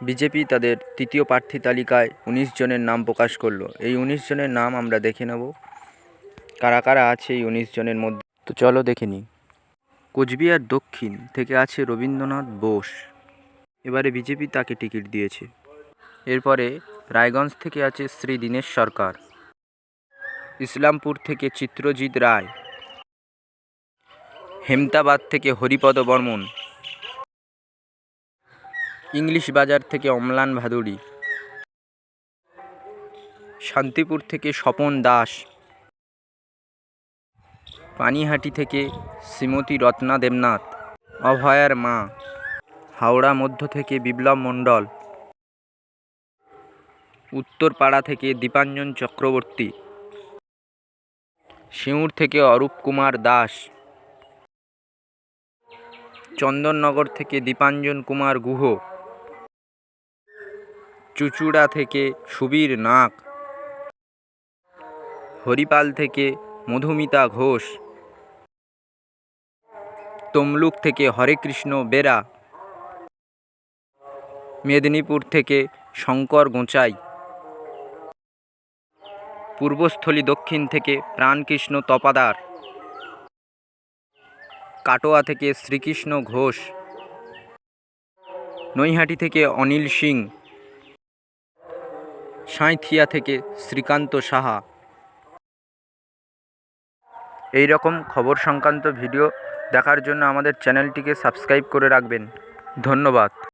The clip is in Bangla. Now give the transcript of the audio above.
বিজেপি তাদের তৃতীয় প্রার্থী তালিকায় ১৯ জনের নাম প্রকাশ করলো। এই ১৯ জনের নাম আমরা দেখে নেব, কারা কারা আছে এই ১৯ জনের মধ্যে। তো চলো দেখে নিই। কোচবিহার দক্ষিণ থেকে আছে রবীন্দ্রনাথ বোস, এবারে বিজেপি তাকে টিকিট দিয়েছে। এরপরে রায়গঞ্জ থেকে আছে শ্রী দীনেশ সরকার, ইসলামপুর থেকে চিত্রজিৎ রায়, হেমতাবাদ থেকে হরিপদ বর্মন, ইংলিশ বাজার থেকে অম্লান ভাদুড়ী, শান্তিপুর থেকে স্বপন দাস, পানিহাটি থেকে শ্রীমতী রত্না দেবনাথ, অভয়ার মা, হাওড়া মধ্য থেকে বিপ্লব মণ্ডল, উত্তরপাড়া থেকে দীপাঞ্জন চক্রবর্তী, সিঙ্গুর থেকে অরূপ কুমার দাস, চন্দননগর থেকে দীপাঞ্জন কুমার গুহ, চুঁচুড়া থেকে সুবীর নাগ, হরিপাল থেকে মধুমিতা ঘোষ, তমলুক থেকে হরেকৃষ্ণ বেরা, মেদিনীপুর থেকে শঙ্কর গোঁচাই, পূর্বস্থলী দক্ষিণ থেকে প্রাণকৃষ্ণ তপাদার, কাটোয়া থেকে শ্রীকৃষ্ণ ঘোষ, নৈহাটি থেকে অনিল সিং, সাঁইথিয়া থেকে শ্রীকান্ত সাহা। এই রকম খবর সংক্রান্ত ভিডিও দেখার জন্য আমাদের চ্যানেলটিকে সাবস্ক্রাইব করে রাখবেন। ধন্যবাদ।